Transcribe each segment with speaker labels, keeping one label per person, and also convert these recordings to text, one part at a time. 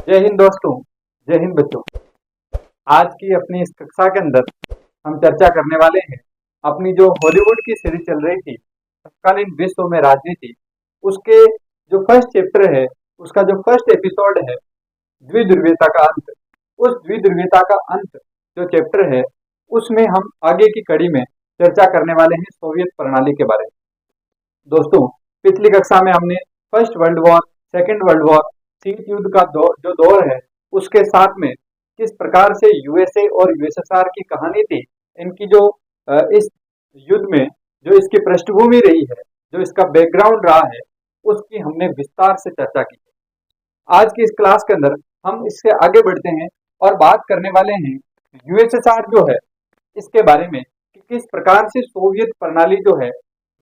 Speaker 1: जय हिंद दोस्तों। जय हिंद बच्चों। आज की अपनी इस कक्षा के अंदर हम चर्चा करने वाले हैं अपनी जो हॉलीवुड की सीरीज चल रही थी तत्कालीन विश्व में राजनीति, उसके जो फर्स्ट चैप्टर है, उसका जो फर्स्ट एपिसोड है, द्विध्रुवीयता का अंत। उस द्विध्रुवीयता का अंत जो चैप्टर है उसमें हम आगे की कड़ी में चर्चा करने वाले हैं सोवियत प्रणाली के बारे में। दोस्तों, पिछली कक्षा में हमने first world war, second world war, शीत युद्ध का जो दौर है उसके साथ में किस प्रकार से यूएसए और यूएसएसआर की कहानी थी, इनकी जो इस युद्ध में जो इसकी पृष्ठभूमि रही है, जो इसका बैकग्राउंड रहा है, उसकी हमने विस्तार से चर्चा की। आज की इस क्लास के अंदर हम इससे आगे बढ़ते हैं और बात करने वाले हैं यूएसएसआर जो है इसके बारे में कि किस प्रकार से सोवियत प्रणाली जो है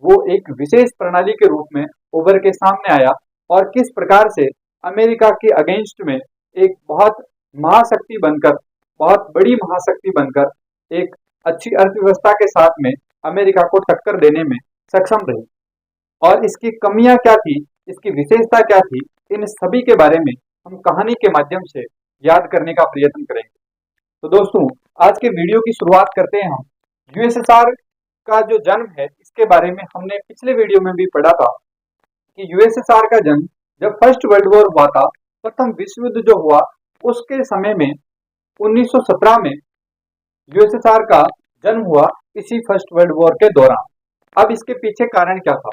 Speaker 1: वो एक विशेष प्रणाली के रूप में उभर के सामने आया और किस प्रकार से अमेरिका के अगेंस्ट में एक बहुत महाशक्ति बनकर, बहुत बड़ी महाशक्ति बनकर एक अच्छी अर्थव्यवस्था के साथ में अमेरिका को टक्कर देने में सक्षम रही और इसकी कमियां क्या थी, इसकी विशेषता क्या थी, इन सभी के बारे में हम कहानी के माध्यम से याद करने का प्रयत्न करेंगे। तो दोस्तों, आज के वीडियो की शुरुआत करते हैं हम यूएसएसआर का जो जन्म है इसके बारे में। हमने पिछले वीडियो में भी पढ़ा था कि यूएसएसआर का जन्म जब फर्स्ट वर्ल्ड वॉर हुआ था, प्रथम विश्व युद्ध जो हुआ उसके समय में 1917 में यूएसएसआर का जन्म हुआ, इसी फर्स्ट वर्ल्ड वॉर के दौरान। अब इसके पीछे कारण क्या था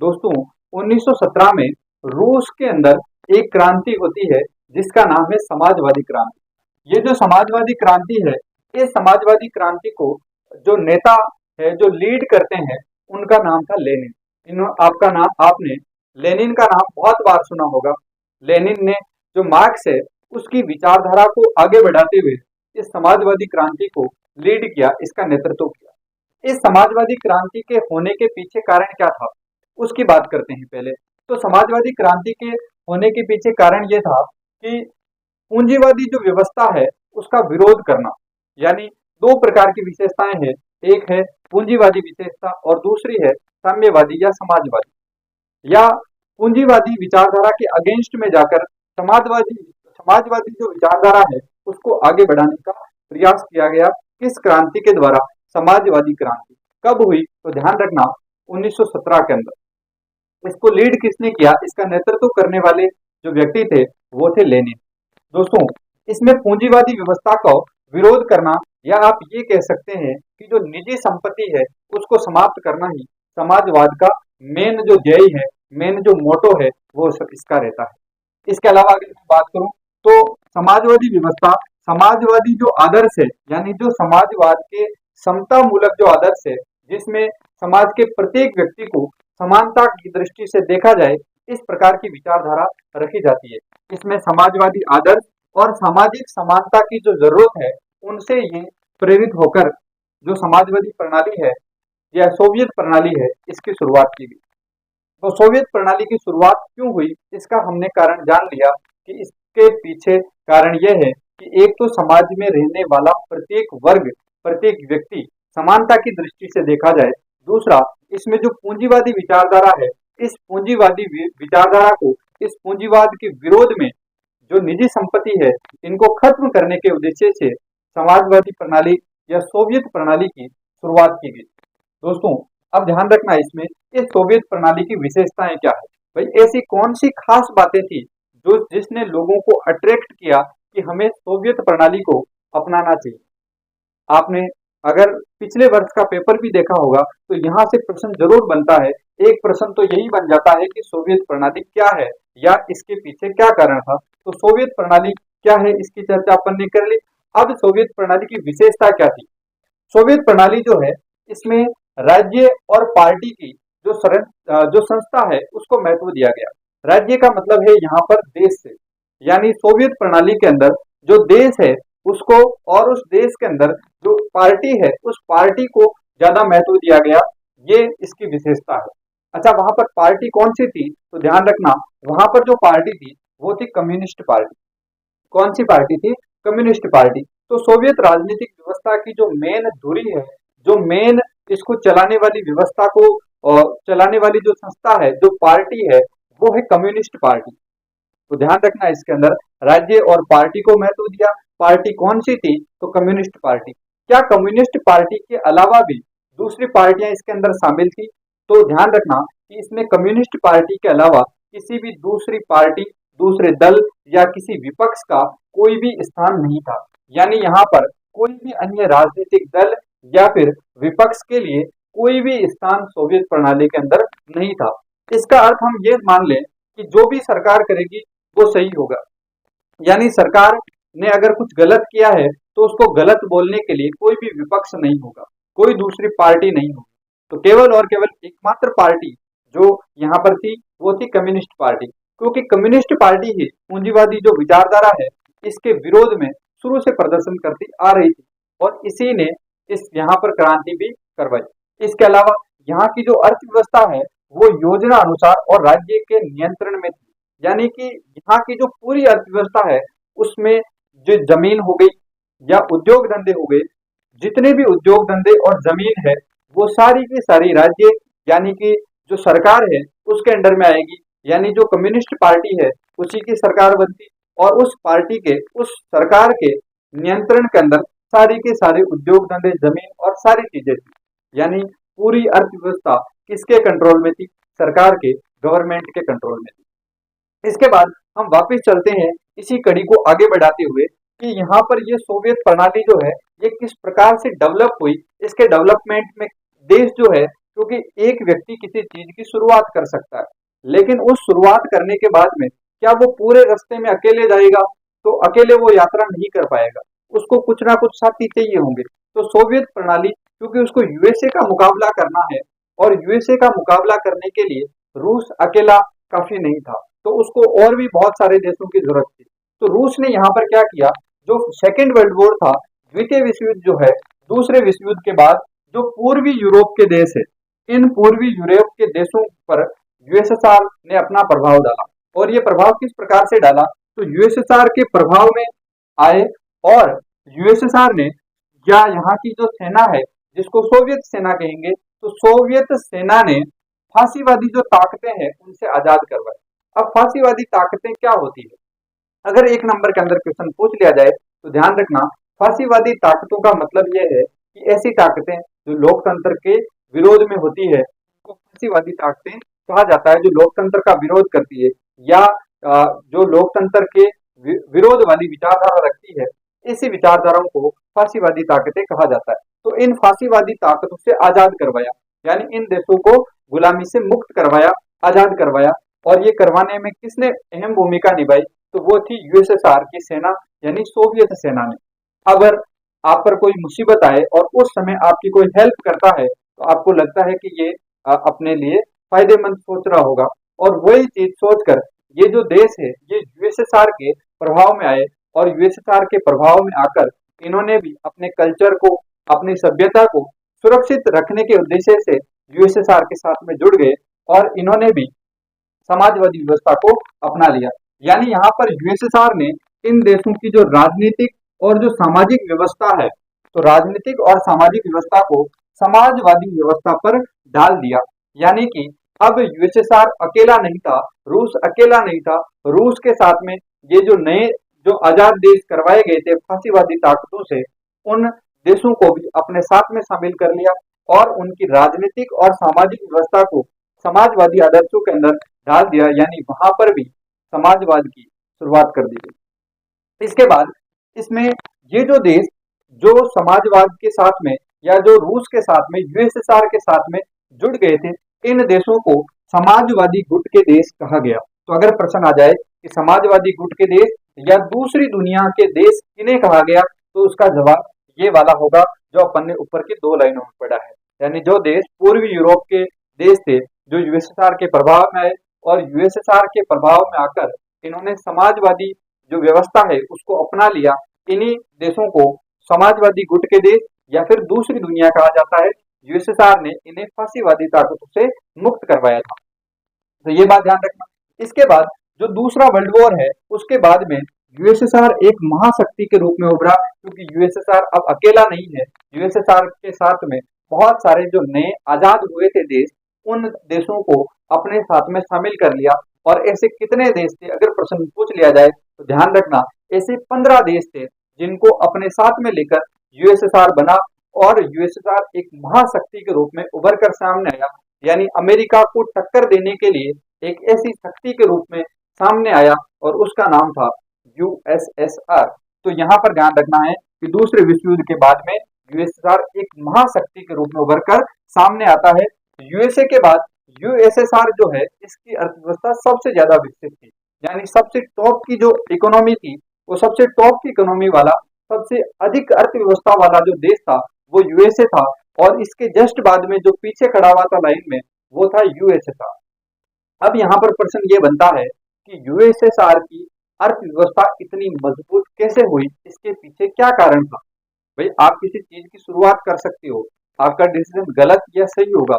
Speaker 1: दोस्तों? 1917 में रूस के अंदर एक क्रांति होती है जिसका नाम है समाजवादी क्रांति। ये जो समाजवादी क्रांति है, इस समाजवादी क्रांति को जो नेता है, जो लीड करते हैं, उनका नाम था लेनिन। आपने लेनिन का नाम बहुत बार सुना होगा। लेनिन ने जो मार्क्स है उसकी विचारधारा को आगे बढ़ाते हुए इस समाजवादी क्रांति को लीड किया, इसका नेतृत्व किया। इस समाजवादी क्रांति के होने के पीछे कारण क्या था उसकी बात करते हैं पहले। तो समाजवादी क्रांति के होने के पीछे कारण यह था कि पूंजीवादी जो व्यवस्था है उसका विरोध करना। यानी दो प्रकार की विशेषताएं हैं, एक है पूंजीवादी विशेषता और दूसरी है साम्यवादी या समाजवादी। या पूंजीवादी विचारधारा के अगेंस्ट में जाकर समाजवादी जो विचारधारा है उसको आगे बढ़ाने का प्रयास किया गया। किस क्रांति के द्वारा? समाजवादी क्रांति। कब हुई? तो ध्यान रखना 1917 के अंदर। इसको लीड किसने किया? इसका नेतृत्व करने वाले जो व्यक्ति थे वो थे लेनिन। दोस्तों, इसमें पूंजीवादी व्यवस्था का विरोध करना, या आप ये कह सकते हैं कि जो निजी संपत्ति है उसको समाप्त करना ही समाजवाद का मेन जो ध्येय है, मेन जो मोटो है, वो इसका रहता है। इसके अलावा अगर मैं बात करूं तो समाजवादी व्यवस्था, समाजवादी जो आदर्श है, यानी जो समाजवाद के समता मूलक जो आदर्श है, जिसमें समाज के प्रत्येक व्यक्ति को समानता की दृष्टि से देखा जाए, इस प्रकार की विचारधारा रखी जाती है। इसमें समाजवादी आदर्श और सामाजिक समानता की जो जरूरत है उनसे ये प्रेरित होकर जो समाजवादी प्रणाली है या सोवियत प्रणाली है, इसकी शुरुआत की गई। तो सोवियत प्रणाली की शुरुआत क्यों हुई, इसका हमने कारण जान लिया कि इसके पीछे कारण यह है कि एक तो समाज में रहने वाला प्रत्येक वर्ग, प्रत्येक व्यक्ति समानता की दृष्टि से देखा जाए। दूसरा, इसमें जो पूंजीवादी विचारधारा है, इस पूंजीवादी विचारधारा को, इस पूंजीवाद के विरोध में जो निजी संपत्ति है इनको खत्म करने के उद्देश्य से समाजवादी प्रणाली या सोवियत प्रणाली की शुरुआत की गई। दोस्तों, अब ध्यान रखना इसमें, इस सोवियत प्रणाली की विशेषताएं क्या है भाई? ऐसी कौन सी खास बातें थी जो जिसने लोगों को अट्रैक्ट किया कि हमें सोवियत प्रणाली को अपनाना चाहिए? आपने अगर पिछले वर्ष का पेपर भी देखा होगा तो यहाँ से प्रश्न जरूर बनता है। एक प्रश्न तो यही बन जाता है कि सोवियत प्रणाली क्या है या इसके पीछे क्या कारण था। तो सोवियत प्रणाली क्या है इसकी चर्चा अपन ने कर ली। अब सोवियत प्रणाली की विशेषता क्या थी? सोवियत प्रणाली जो है इसमें राज्य और पार्टी की जो संस्था है उसको महत्व दिया गया। राज्य का मतलब है यहाँ पर देश से, यानी सोवियत प्रणाली के अंदर जो देश है उसको, और उस देश के अंदर जो पार्टी है उस पार्टी को ज्यादा महत्व दिया गया। ये इसकी विशेषता है। अच्छा, वहां पर पार्टी कौन सी थी? तो ध्यान रखना, वहां पर जो पार्टी थी वो थी कम्युनिस्ट पार्टी। कौन सी पार्टी थी? Communist party. तो सोवियत राजनीतिक व्यवस्था की जो मेन धुरी है, जो मेन इसको चलाने वाली व्यवस्था को चलाने वाली जो संस्था है, जो पार्टी है, वो है कम्युनिस्ट पार्टी। तो ध्यान रखना इसके अंदर राज्य और पार्टी को महत्व दिया। पार्टी कौन सी थी? तो कम्युनिस्ट पार्टी। क्या कम्युनिस्ट पार्टी के अलावा भी दूसरी पार्टियां इसके अंदर शामिल थी? तो ध्यान रखना कि इसमें कम्युनिस्ट पार्टी के अलावा किसी भी दूसरी पार्टी, दूसरे दल या किसी विपक्ष का कोई भी स्थान नहीं था। यानी यहाँ पर कोई भी अन्य राजनीतिक दल या फिर विपक्ष के लिए कोई भी स्थान सोवियत प्रणाली के अंदर नहीं था। इसका अर्थ हम ये मान लें कि जो भी सरकार करेगी वो सही होगा। यानी सरकार ने अगर कुछ गलत किया है तो उसको गलत बोलने के लिए कोई भी विपक्ष नहीं होगा, कोई दूसरी पार्टी नहीं होगी। तो केवल और केवल एकमात्र पार्टी जो यहाँ पर थी वो थी कम्युनिस्ट पार्टी, क्योंकि कम्युनिस्ट पार्टी ही पूंजीवादी जो विचारधारा है इसके विरोध में शुरू से प्रदर्शन करती आ रही थी और इसी ने इस यहाँ पर क्रांति भी करवाई। इसके अलावा यहाँ की जो अर्थव्यवस्था है वो योजना अनुसार और राज्य के नियंत्रण में थी। यानी कि यहाँ की जो पूरी अर्थव्यवस्था है उसमें जो जमीन हो गई या उद्योग धंधे हो गए, जितने भी उद्योग धंधे और जमीन है वो सारी की सारी राज्य यानी कि जो सरकार है उसके अंडर में आएगी। यानी जो कम्युनिस्ट पार्टी है उसी की सरकार बनती और उस पार्टी के, उस सरकार के नियंत्रण के अंदर सारी के सारे उद्योग धंधे, जमीन और सारी चीजें थी। यानी पूरी अर्थव्यवस्था किसके कंट्रोल में थी? सरकार के, गवर्नमेंट के कंट्रोल में थी। इसके बाद हम वापस चलते हैं इसी कड़ी को आगे बढ़ाते हुए कि यहाँ पर ये सोवियत प्रणाली जो है ये किस प्रकार से डेवलप हुई। इसके डेवलपमेंट में देश जो है, क्योंकि एक व्यक्ति किसी चीज की शुरुआत कर सकता है लेकिन उस शुरुआत करने के बाद में क्या वो पूरे रास्ते में अकेले जाएगा? तो अकेले वो यात्रा नहीं कर पाएगा, उसको कुछ ना कुछ साथी चाहिए होंगे। तो सोवियत प्रणाली, क्योंकि उसको यूएसए का मुकाबला करना है और यूएसए का मुकाबला करने के लिए रूस अकेला काफी नहीं था, तो उसको और भी बहुत सारे देशों की जरूरत थी। तो रूस ने यहाँ पर क्या किया, जो सेकेंड वर्ल्ड वॉर था, द्वितीय विश्व युद्ध जो है, दूसरे विश्व युद्ध के बाद जो पूर्वी यूरोप के देश है, इन पूर्वी यूरोप के देशों पर यूएसएसआर ने अपना प्रभाव डाला। और ये प्रभाव किस प्रकार से डाला? तो यूएसएसआर के प्रभाव में आए और यूएसएसआर ने या यहाँ की जो सेना है जिसको सोवियत सेना कहेंगे, तो सोवियत सेना ने फांसीवादी जो ताकतें हैं उनसे आजाद करवाए। अब फांसीवादी ताकतें क्या होती है? अगर एक नंबर के अंदर क्वेश्चन पूछ लिया जाए तो ध्यान रखना, फांसीवादी ताकतों का मतलब यह है कि ऐसी ताकतें जो लोकतंत्र के विरोध में होती है तो फांसीवादी ताकतें कहा जाता है। जो लोकतंत्र का विरोध करती है या जो लोकतंत्र के विरोध वाली विचारधारा रखती है, इसी विचारधाराओं को फांसीवादी ताकतें कहा जाता है। तो इन फांसीवादी ताकतों से आजाद करवाया, यानी इन देशों को गुलामी से मुक्त करवाया, आजाद करवाया। और ये करवाने में किसने अहम भूमिका निभाई? तो वो थी यूएसएसआर की सेना, यानी सोवियत सेना ने। अगर आप पर कोई मुसीबत आए और उस समय आपकी कोई हेल्प करता है तो आपको लगता है कि ये अपने लिए फायदेमंद सोच रहा होगा, और वही चीज सोचकर ये जो देश है ये यूएसएसआर के प्रभाव में आए और यूएसएसआर के प्रभाव में आकर इन्होंने भी अपने कल्चर को, अपनी सभ्यता को सुरक्षित रखने के उद्देश्य से यूएसएसआर के साथ में जुड़ गए और इन्होंने भी समाजवादी व्यवस्था को अपना लिया। यानी यहाँ पर यूएसएसआर ने इन देशों की जो राजनीतिक और जो सामाजिक व्यवस्था है, तो राजनीतिक और सामाजिक व्यवस्था को समाजवादी व्यवस्था पर डाल दिया। यानी कि अब यूएसएसआर अकेला नहीं था, रूस अकेला नहीं था, रूस के साथ में ये जो नए जो आजाद देश करवाए गए थे फांसीवादी ताकतों से, उन देशों को भी अपने साथ में शामिल कर लिया और उनकी राजनीतिक और सामाजिक व्यवस्था को समाजवादी आदर्शों के अंदर डाल दिया। यानी वहां पर भी समाजवाद की शुरुआत कर दी गई। इसके बाद इसमें ये जो देश जो समाजवाद के साथ में या जो रूस के साथ में, यूएसएसआर के साथ में जुड़ गए थे, इन देशों को समाजवादी गुट के देश कहा गया। तो अगर प्रश्न आ जाए कि समाजवादी गुट के देश या दूसरी दुनिया के देश किन्हें कहा गया, तो उसका जवाब ये वाला होगा जो अपन ने ऊपर की 2 लाइनों में पढ़ा है। यानी जो देश पूर्वी यूरोप के देश थे जो यूएसएसआर के प्रभाव में आए और यूएसएसआर के प्रभाव में आकर इन्होंने समाजवादी जो व्यवस्था है उसको अपना लिया, इन्हीं देशों को समाजवादी गुट के देश या फिर दूसरी दुनिया कहा जाता है। यूएसएसआर ने इन्हें फांसीवादी ताकतों से मुक्त करवाया था। तो ये बात ध्यान रखना। इसके बाद जो दूसरा वर्ल्ड वॉर है उसके बाद में यूएसएसआर एक महाशक्ति के रूप में उभरा, क्योंकि यूएसएसआर अब अकेला नहीं है। यूएसएसआर के साथ में बहुत सारे जो नए आजाद हुए थे देश, उन देशों को अपने साथ में शामिल कर लिया और ऐसे कितने देश थे, अगर प्रश्न पूछ लिया जाए तो ध्यान रखना ऐसे 15 देश थे जिनको अपने साथ में लेकर यूएसएसआर बना और यूएसएसआर एक महाशक्ति के रूप में उभर कर सामने आया। यानी अमेरिका को टक्कर देने के लिए एक ऐसी शक्ति के रूप में सामने आया और उसका नाम था यूएसएसआर। तो यहाँ पर ध्यान रखना है कि दूसरे विश्व युद्ध के बाद में यूएसएसआर एक महाशक्ति के रूप में उभर कर सामने आता है। यूएसए के बाद यूएसएसआर जो है इसकी अर्थव्यवस्था सबसे ज्यादा विकसित थी, यानी सबसे टॉप की जो इकोनॉमी थी वो सबसे टॉप की इकोनॉमी वाला सबसे अधिक अर्थव्यवस्था वाला जो देश था वो यूएसए था। और इसके जस्ट बाद में जो पीछे खड़ा हुआ था लाइन में वो था यूएसएसआर। अब यहाँ पर प्रश्न ये बनता है कि यूएसएसआर की अर्थव्यवस्था इतनी मजबूत कैसे हुई, इसके पीछे क्या कारण था। भाई आप किसी चीज की शुरुआत कर सकते हो, आपका डिसीजन गलत या सही होगा,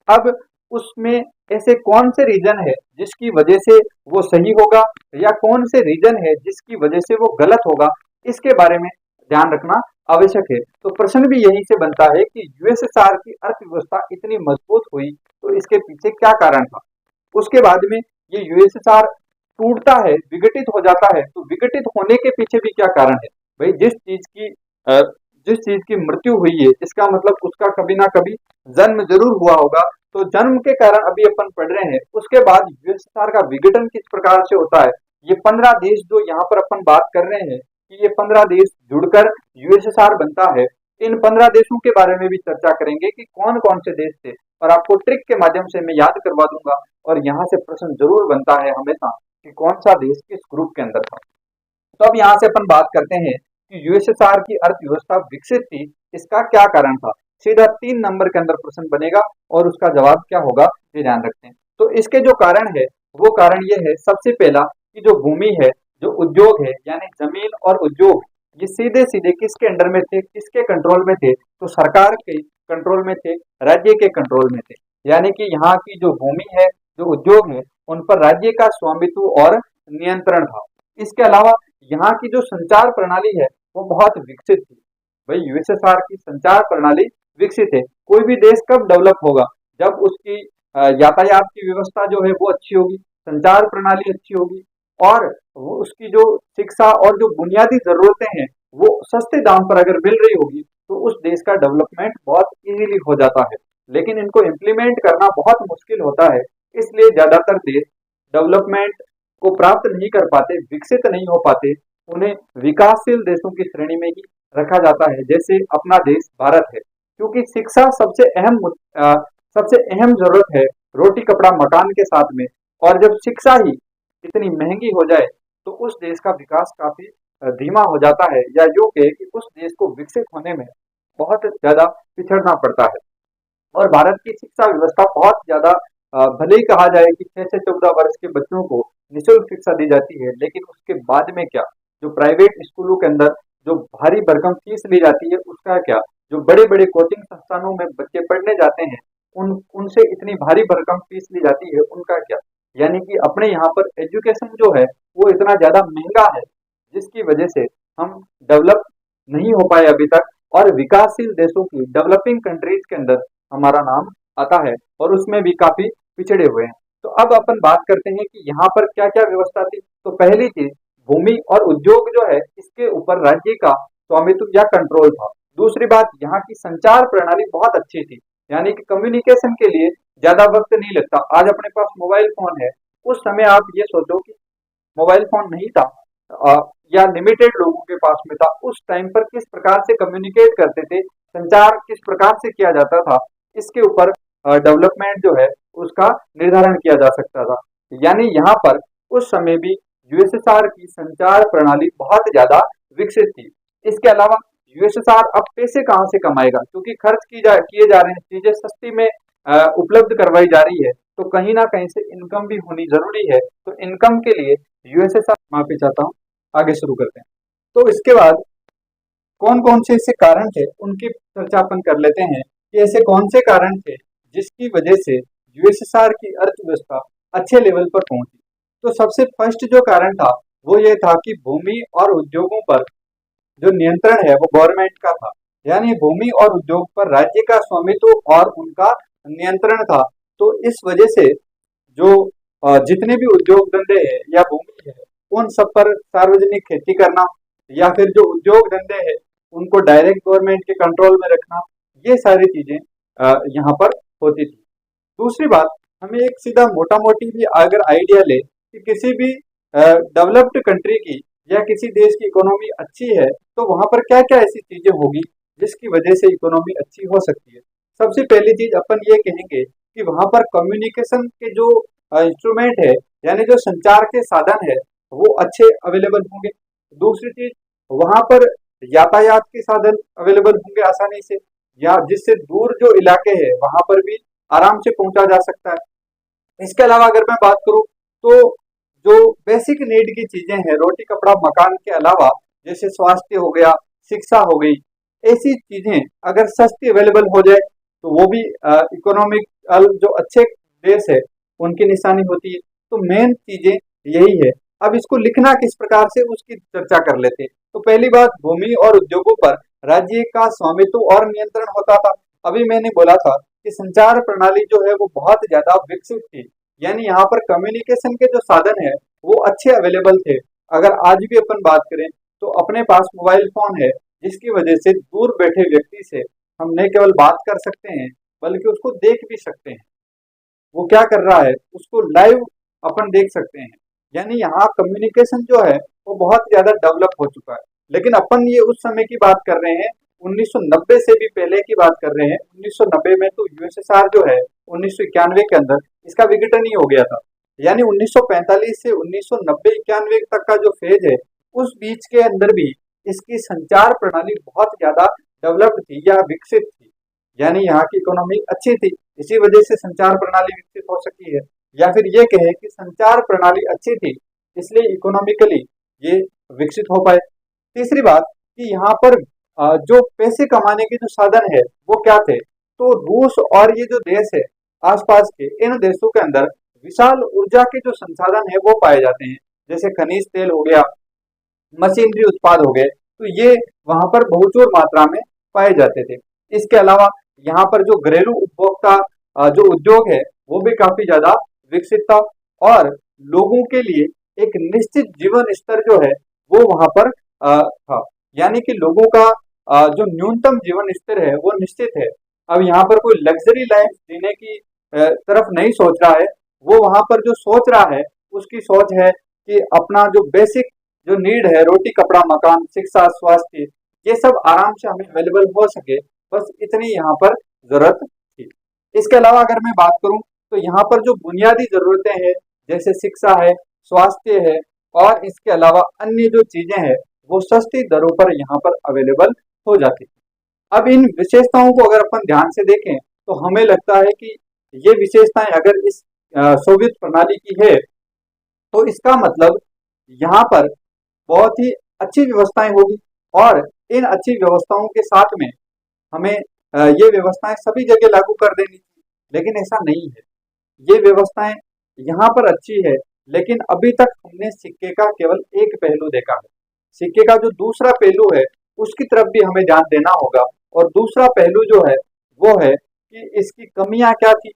Speaker 1: अब उसमें ऐसे कौन से रीजन है जिसकी वजह से वो सही होगा या कौन से रीजन है जिसकी वजह से वो गलत होगा, इसके बारे में ध्यान रखना आवश्यक है। तो प्रश्न भी यहीं से बनता है कि यूएसएसआर की अर्थव्यवस्था इतनी मजबूत हुई तो इसके पीछे क्या कारण था। उसके बाद में ये यूएसएसआर टूटता है, विघटित हो जाता है, तो विघटित होने के पीछे भी क्या कारण है। भाई जिस चीज की मृत्यु हुई है इसका मतलब उसका कभी ना कभी जन्म जरूर हुआ होगा। तो जन्म के कारण अभी अपन पढ़ रहे हैं, उसके बाद यूएसएसआर का विघटन किस प्रकार से होता है। ये 15 देश जो यहाँ पर अपन बात कर रहे हैं कि ये 15 देश जुड़कर यूएसएसआर बनता है, इन 15 देशों के बारे में भी चर्चा करेंगे कि कौन कौन से देश थे और आपको ट्रिक के माध्यम से मैं याद करवा दूंगा। और यहाँ से प्रश्न जरूर बनता है हमेशा कि कौन सा देश किस ग्रुप के अंदर था। तो अब यहाँ से अपन बात करते हैं कि यूएसएसआर की अर्थव्यवस्था विकसित थी, इसका क्या कारण था। सीधा 3 नंबर के अंदर प्रश्न बनेगा और उसका जवाब क्या होगा ये ध्यान रखते हैं। तो इसके जो कारण है वो कारण ये है, सबसे पहला कि जो भूमि है, जो उद्योग है, यानी जमीन और उद्योग, ये सीधे सीधे किसके अंडर में थे, किसके कंट्रोल में थे, तो सरकार के कंट्रोल में थे, राज्य के कंट्रोल में थे। यानी कि यहाँ की जो भूमि है, जो उद्योग है, उन पर राज्य का स्वामित्व और नियंत्रण था। इसके अलावा यहाँ की जो संचार प्रणाली है वो बहुत विकसित थी। भाई यूएसएसआर की संचार प्रणाली विकसित है। कोई भी देश कब डेवलप होगा, जब उसकी यातायात की व्यवस्था जो है वो अच्छी होगी, संचार प्रणाली अच्छी होगी और वो उसकी जो शिक्षा और जो बुनियादी जरूरतें हैं वो सस्ते दाम पर अगर मिल रही होगी तो उस देश का डेवलपमेंट बहुत इजीली हो जाता है। लेकिन इनको इम्प्लीमेंट करना बहुत मुश्किल होता है, इसलिए ज्यादातर देश डेवलपमेंट को प्राप्त नहीं कर पाते, विकसित नहीं हो पाते, उन्हें विकासशील देशों की श्रेणी में ही रखा जाता है, जैसे अपना देश भारत है। क्योंकि शिक्षा सबसे अहम जरूरत है रोटी कपड़ा मकान के साथ में, और जब शिक्षा ही इतनी महंगी हो जाए तो उस देश का विकास काफी धीमा हो जाता है, या यूं कहे कि उस देश को विकसित होने में बहुत ज्यादा पिछड़ना पड़ता है। और भारत की शिक्षा व्यवस्था बहुत ज्यादा भले ही कहा जाए कि 6 से 14 वर्ष के बच्चों को निःशुल्क शिक्षा दी जाती है, लेकिन उसके बाद में क्या, जो प्राइवेट स्कूलों के अंदर जो भारी भरकम फीस ली जाती है उसका क्या, जो बड़े बड़े कोचिंग संस्थानों में बच्चे पढ़ने जाते हैं उनसे इतनी भारी भरकम फीस ली जाती है, उनका क्या। यानी कि अपने यहाँ पर एजुकेशन जो है वो इतना ज्यादा महंगा है जिसकी वजह से हम डेवलप नहीं हो पाए अभी तक, और विकासशील देशों की डेवलपिंग कंट्रीज के अंदर हमारा नाम आता है और उसमें भी काफी पिछड़े हुए हैं। तो अब अपन बात करते हैं कि यहाँ पर क्या क्या व्यवस्था थी। तो पहली चीज, भूमि और उद्योग जो है इसके ऊपर राज्य का स्वामित्व या कंट्रोल था। दूसरी बात, यहाँ की संचार प्रणाली बहुत अच्छी थी, यानी कि कम्युनिकेशन के लिए ज्यादा वक्त नहीं लगता। आज अपने पास मोबाइल फोन है, उस समय आप ये सोचो कि मोबाइल फोन नहीं था या लिमिटेड लोगों के पास में था, उस टाइम पर किस प्रकार से कम्युनिकेट करते थे, संचार किस प्रकार से किया जाता था, इसके ऊपर डेवलपमेंट जो है उसका निर्धारण किया जा सकता था। यानी यहाँ पर उस समय भी यूएसएसआर की संचार प्रणाली बहुत ज्यादा विकसित थी। इसके अलावा यूएसएसआर अब पैसे कहाँ से कमाएगा, क्योंकि खर्च किए जा रहे हैं, चीजें सस्ती में उपलब्ध करवाई जा रही है, तो कहीं ना कहीं से इनकम भी होनी जरूरी है। तो इनकम के लिए यूएसएसआर, माफी चाहता हूँ, आगे शुरू करते हैं। तो इसके बाद कौन कौन से ऐसे कारण थे उनकी चर्चा अपन कर लेते हैं कि ऐसे कौन से कारण थे जिसकी वजह से यूएसएसआर की अर्थव्यवस्था अच्छे लेवल पर पहुंची। तो सबसे फर्स्ट जो कारण था वो ये था कि भूमि और उद्योगों पर जो नियंत्रण है वो गवर्नमेंट का था, यानी भूमि और उद्योग पर राज्य का स्वामित्व और उनका नियंत्रण था। तो इस वजह से जो जितने भी उद्योग धंधे हैं या भूमि है, उन सब पर सार्वजनिक खेती करना, या फिर जो उद्योग धंधे हैं उनको डायरेक्ट गवर्नमेंट के कंट्रोल में रखना, ये सारी चीजें यहाँ पर होती थी। दूसरी बात, हमें एक सीधा मोटा मोटी भी अगर आइडिया ले कि किसी भी डेवलप्ड कंट्री की या किसी देश की इकोनॉमी अच्छी है, तो वहां पर क्या क्या ऐसी चीजें होगी जिसकी वजह से इकोनॉमी अच्छी हो सकती है। सबसे पहली चीज अपन ये कहेंगे कि वहां पर कम्युनिकेशन के जो इंस्ट्रूमेंट है, यानी जो संचार के साधन है, वो अच्छे अवेलेबल होंगे। दूसरी चीज, वहां पर यातायात के साधन अवेलेबल होंगे आसानी से, या जिससे दूर जो इलाके हैं वहां पर भी आराम से पहुंचा जा सकता है। इसके अलावा अगर मैं बात करूं तो जो बेसिक नीड की चीजें हैं, रोटी कपड़ा मकान के अलावा, जैसे स्वास्थ्य हो गया, शिक्षा हो गई, ऐसी चीजें अगर सस्ती अवेलेबल हो जाए तो वो भी इकोनॉमिक जो अच्छे देश है उनकी निशानी होती है। तो मेन चीजें यही है। अब इसको लिखना किस प्रकार से, उसकी चर्चा कर लेते हैं। तो पहली बात, भूमि और उद्योगों पर राज्य का स्वामित्व और नियंत्रण होता था। अभी मैंने बोला था कि संचार प्रणाली जो है वो बहुत ज्यादा विकसित थी, यानी यहाँ पर कम्युनिकेशन के जो साधन है वो अच्छे अवेलेबल थे। अगर आज भी अपन बात करें तो अपने पास मोबाइल फोन है, जिसकी वजह से दूर बैठे व्यक्ति से हम न केवल बात कर सकते हैं बल्कि उसको देख भी सकते हैं, वो क्या कर रहा है उसको लाइव अपन देख सकते हैं। यानी यहाँ कम्युनिकेशन जो है वो बहुत ज्यादा डेवलप हो चुका है। लेकिन अपन ये उस समय की बात कर रहे हैं, 1990 से भी पहले की बात कर रहे हैं। 1990 में तो यूएसएसआर जो है 1991 के अंदर इसका विघटन ही हो गया था। यानी 1945 से 1990-91 तक का जो फेज है, उस बीच के अंदर भी इसकी संचार प्रणाली बहुत ज्यादा डेवलप्ड थी या विकसित थी। यानी यहाँ की इकोनॉमी अच्छी थी, इसी वजह से संचार प्रणाली विकसित हो सकी है। या फिर ये कहे कि संचार प्रणाली अच्छी थी इसलिए इकोनॉमिकली ये विकसित हो पाए। तीसरी बात कि यहाँ पर जो पैसे कमाने के जो साधन है वो क्या थे, तो रूस और ये जो देश है आसपास के, इन देशों के अंदर विशाल ऊर्जा के जो संसाधन है वो पाए जाते हैं, जैसे खनिज तेल हो गया, मशीनरी उत्पाद हो गए, तो ये वहां पर बहुचूर मात्रा में पाए जाते थे। इसके अलावा यहाँ पर जो घरेलू उपभोक्ता जो उद्योग है वो भी काफी ज्यादा विकसित था, और लोगों के लिए एक निश्चित जीवन स्तर जो है वो वहां पर था। यानी कि लोगों का जो न्यूनतम जीवन स्तर है वो निश्चित है। अब यहाँ पर कोई लग्जरी लाइफ जीने की तरफ नहीं सोच रहा है, वो वहां पर जो सोच रहा है उसकी सोच है कि अपना जो बेसिक जो नीड है, रोटी कपड़ा मकान शिक्षा स्वास्थ्य, ये सब आराम से हमें अवेलेबल हो सके, बस इतनी यहाँ पर जरूरत थी। इसके अलावा अगर मैं बात करूं तो यहाँ पर जो बुनियादी जरूरतें हैं, जैसे शिक्षा है, स्वास्थ्य है, और इसके अलावा अन्य जो चीजें हैं वो सस्ती दरों पर यहाँ पर अवेलेबल हो जाती है। अब इन विशेषताओं को अगर अपन ध्यान से देखें तो हमें लगता है कि ये विशेषताएं अगर इस सोवियत प्रणाली की है, तो इसका मतलब यहाँ पर बहुत ही अच्छी व्यवस्थाएं होगी, और इन अच्छी व्यवस्थाओं के साथ में हमें ये व्यवस्थाएं सभी जगह लागू कर देनी चाहिए। लेकिन ऐसा नहीं है। ये व्यवस्थाएं यहाँ पर अच्छी है, लेकिन अभी तक हमने सिक्के का केवल एक पहलू देखा है। सिक्के का जो दूसरा पहलू है उसकी तरफ भी हमें ध्यान देना होगा, और दूसरा पहलू जो है वो है कि इसकी कमियां क्या थी,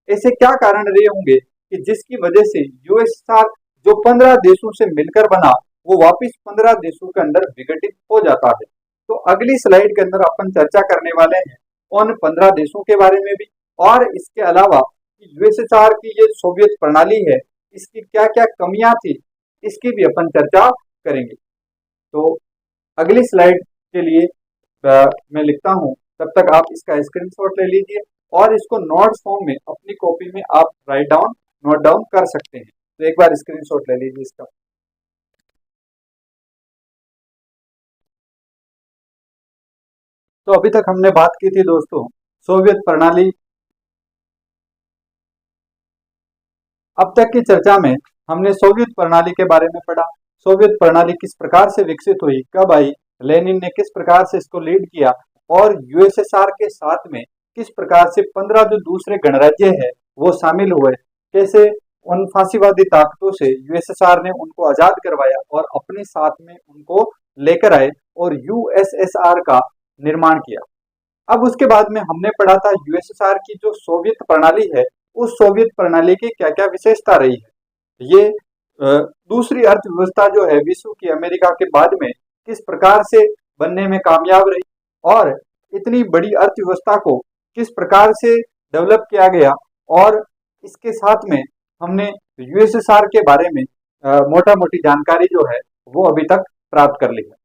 Speaker 1: ऐसे क्या कारण रहे होंगे कि जिसकी वजह से यूएसएसआर जो 15 देशों से मिलकर बना वो वापिस 15 देशों के अंदर विघटित हो जाता है। तो अगली स्लाइड के अंदर अपन चर्चा करने वाले हैं उन 15 देशों के बारे में भी, और इसके अलावा यूएसएसआर की ये सोवियत प्रणाली है इसकी क्या क्या कमियां थी इसकी भी अपन चर्चा करेंगे। तो अगली स्लाइड के लिए मैं लिखता हूं, तब तक आप इसका स्क्रीनशॉट ले लीजिए और इसको नोट्स फॉर्म में अपनी कॉपी में आप नोट डाउन कर सकते हैं। तो एक बार स्क्रीनशॉट ले लीजिए इसका। तो अभी तक हमने बात की थी दोस्तों सोवियत प्रणाली। अब तक की चर्चा में हमने सोवियत प्रणाली के बारे में पढ़ा। सोवियत प्रणाली किस प्रकार से विकसित हुई, कब आई, लेनिन ने किस प्रकार से इसको लीड किया, और यूएसएसआर के साथ में किस प्रकार से 15 जो दूसरे गणराज्य है वो शामिल हुए, कैसे उन फांसीवादी ताकतों से यूएसएसआर ने उनको आजाद करवाया और अपने साथ में उनको लेकर आए और यूएसएसआर का निर्माण किया। अब उसके बाद में हमने पढ़ा था यूएसएसआर की जो सोवियत प्रणाली है उस सोवियत प्रणाली की क्या क्या विशेषता रही है। ये दूसरी अर्थव्यवस्था जो है विश्व की अमेरिका के बाद में किस प्रकार से बनने में कामयाब रही और इतनी बड़ी अर्थव्यवस्था को किस प्रकार से डेवलप किया गया, और इसके साथ में हमने यूएसएसआर के बारे में मोटा मोटी जानकारी जो है वो अभी तक प्राप्त कर ली है।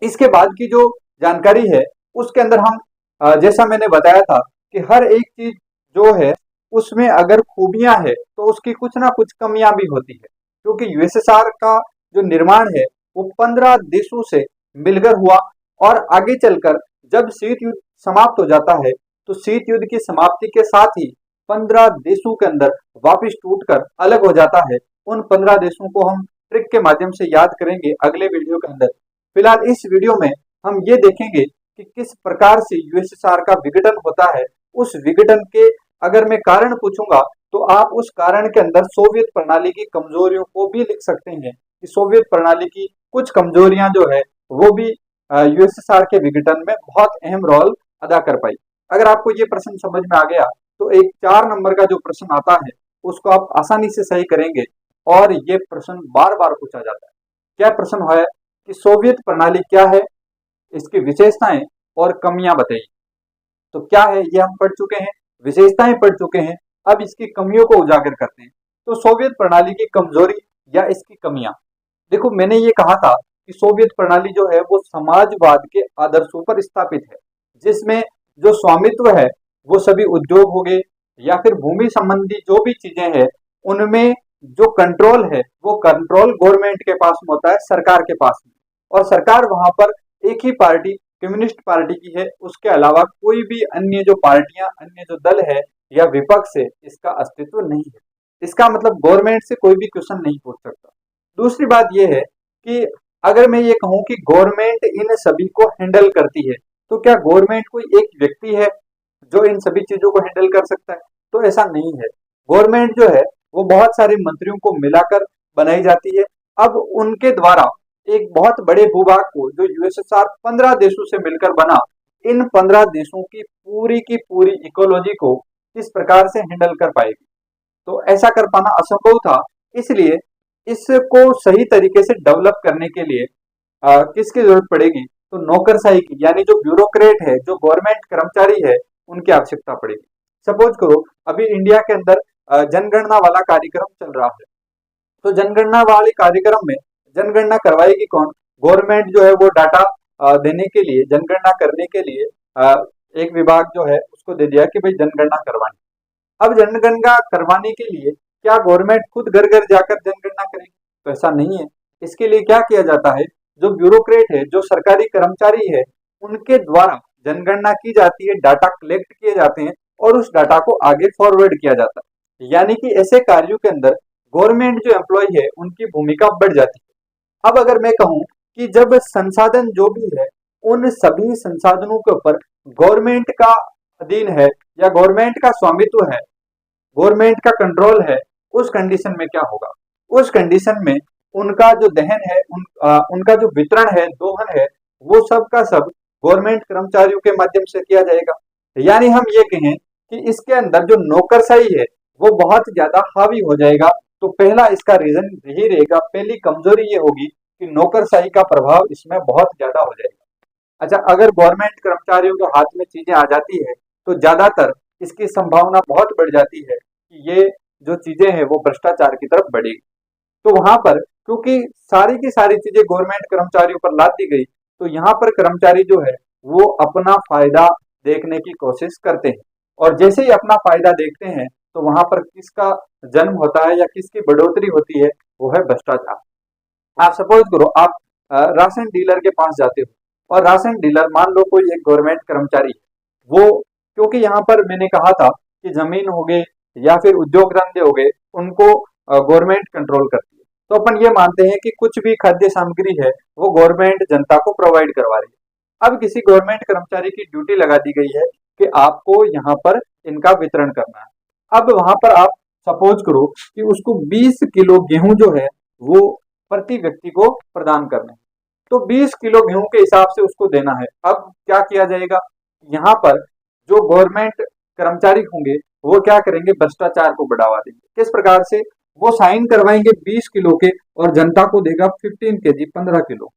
Speaker 1: इसके बाद की जो जानकारी है उसके अंदर हम जैसा मैंने बताया था कि हर एक चीज जो है उसमें अगर खूबियां है तो उसकी कुछ ना कुछ कमियां भी होती है, क्योंकि यूएसएसआर का जो निर्माण है वो 15 देशों से मिलकर हुआ, और आगे चलकर जब शीत युद्ध समाप्त हो जाता है तो शीत युद्ध की समाप्ति के साथ ही 15 देशों के अंदर वापिस टूटकर अलग हो जाता है। उन 15 देशों को हम ट्रिक के माध्यम से याद करेंगे अगले वीडियो के अंदर। फिलहाल इस वीडियो में हम ये देखेंगे कि किस प्रकार से यूएसएसआर का विघटन होता है। उस विघटन के अगर मैं कारण पूछूंगा तो आप उस कारण के अंदर सोवियत प्रणाली की कमजोरियों को भी लिख सकते हैं कि सोवियत प्रणाली की कुछ कमजोरियां जो है वो भी यूएसएसआर के विघटन में बहुत अहम रोल अदा कर पाई। अगर आपको ये प्रश्न समझ में आ गया तो एक 4 नंबर का जो प्रश्न आता है उसको आप आसानी से सही करेंगे, और ये प्रश्न बार बार पूछा जाता है। क्या प्रश्न है कि सोवियत प्रणाली क्या है, इसकी विशेषताएं और कमियां बताइए। तो क्या है ये हम पढ़ चुके हैं, विशेषताएं पढ़ चुके हैं, अब इसकी कमियों को उजागर करते हैं। तो सोवियत प्रणाली की कमजोरी या इसकी कमियां, देखो मैंने ये कहा था कि सोवियत प्रणाली जो है वो समाजवाद के आदर्शों पर स्थापित है, जिसमें जो स्वामित्व है वो सभी उद्योग हो गए या फिर भूमि संबंधी जो भी चीजें हैं उनमें जो कंट्रोल है वो कंट्रोल गवर्नमेंट के पास में होता है, सरकार के पास में, और सरकार वहां पर एक ही पार्टी कम्युनिस्ट पार्टी की है, उसके अलावा कोई भी अन्य जो पार्टियां अन्य जो दल है या विपक्ष है इसका अस्तित्व नहीं है। इसका मतलब गवर्नमेंट से कोई भी क्वेश्चन नहीं पूछ सकता। दूसरी बात यह है कि अगर मैं ये कहूं कि गवर्नमेंट इन सभी को हैंडल करती है, तो क्या गवर्नमेंट कोई एक व्यक्ति है जो इन सभी चीजों को हैंडल कर सकता है? तो ऐसा नहीं है। गवर्नमेंट जो है वो बहुत सारे मंत्रियों को मिलाकर बनाई जाती है। अब उनके द्वारा एक बहुत बड़े भूभाग को जो यूएसएसआर 15 देशों से मिलकर बना, इन 15 देशों की पूरी इकोलॉजी को किस प्रकार से हैंडल कर पाएगी, तो ऐसा कर पाना असंभव था। इसलिए इसको सही तरीके से डेवलप करने के लिए किसकी जरूरत पड़ेगी, तो नौकरशाही की, यानी जो ब्यूरोक्रेट है जो गवर्नमेंट कर्मचारी है उनकी आवश्यकता पड़ेगी। सपोज करो अभी इंडिया के अंदर जनगणना वाला कार्यक्रम चल रहा है, तो जनगणना वाले कार्यक्रम में जनगणना करवाएगी कौन? गवर्नमेंट जो है वो डाटा देने के लिए, जनगणना करने के लिए एक विभाग जो है उसको दे दिया कि भाई जनगणना करवानी। अब जनगणना करवाने के लिए क्या गवर्नमेंट खुद घर घर जाकर जनगणना करेगी? तो ऐसा नहीं है। इसके लिए क्या किया जाता है, जो ब्यूरोक्रेट है जो सरकारी कर्मचारी है उनके द्वारा जनगणना की जाती है, डाटा कलेक्ट किए जाते हैं और उस डाटा को आगे फॉरवर्ड किया जाता है। यानी कि ऐसे कार्यों के अंदर गवर्नमेंट जो एम्प्लॉय है उनकी भूमिका बढ़ जाती है। अब अगर मैं कहूं कि जब संसाधन जो भी है उन सभी संसाधनों के ऊपर गवर्नमेंट का अधीन है या गवर्नमेंट का स्वामित्व है, गवर्नमेंट का कंट्रोल है, उस कंडीशन में क्या होगा? उस कंडीशन में उनका जो दहन है उनका जो वितरण है, दोहन है, वो सब का सब गवर्नमेंट कर्मचारियों के माध्यम से किया जाएगा। यानी हम ये कहें कि इसके अंदर जो नौकरशाही है वो बहुत ज्यादा हावी हो जाएगा। तो पहला इसका रीजन यही रहेगा, पहली कमजोरी ये होगी कि नौकरशाही का प्रभाव इसमें बहुत ज्यादा हो जाएगा। अच्छा, अगर गवर्नमेंट कर्मचारियों के हाथ में चीजें आ जाती है तो ज्यादातर इसकी संभावना बहुत बढ़ जाती है कि ये जो चीजें हैं वो भ्रष्टाचार की तरफ बढ़ेगी। तो वहां पर क्योंकि सारी की सारी चीजें गवर्नमेंट कर्मचारियों पर लाद दी गई, तो यहाँ पर कर्मचारी जो है वो अपना फायदा देखने की कोशिश करते हैं, और जैसे ही अपना फायदा देखते हैं तो वहां पर किसका जन्म होता है या किसकी बढ़ोतरी होती है, वो है भ्रष्टाचार। आप सपोज करो आप राशन डीलर के पास जाते हो, और राशन डीलर मान लो कोई एक गवर्नमेंट कर्मचारी है, वो क्योंकि यहाँ पर मैंने कहा था कि जमीन हो गए या फिर उद्योग धंधे हो गए उनको गवर्नमेंट कंट्रोल करती है, तो अपन ये मानते हैं कि कुछ भी खाद्य सामग्री है वो गवर्नमेंट जनता को प्रोवाइड करवा रही है। अब किसी गवर्नमेंट कर्मचारी की ड्यूटी लगा दी गई है कि आपको यहाँ पर इनका वितरण करना है। अब वहां पर आप सपोज करो कि उसको 20 किलो गेहूं जो है वो प्रति व्यक्ति को प्रदान करना है, तो 20 किलो गेहूं के हिसाब से उसको देना है। अब क्या किया जाएगा, यहाँ पर जो गवर्नमेंट कर्मचारी होंगे वो क्या करेंगे, भ्रष्टाचार को बढ़ावा देंगे। किस प्रकार से? वो साइन करवाएंगे 20 किलो के और जनता को देगा 15 केजी 15 किलो।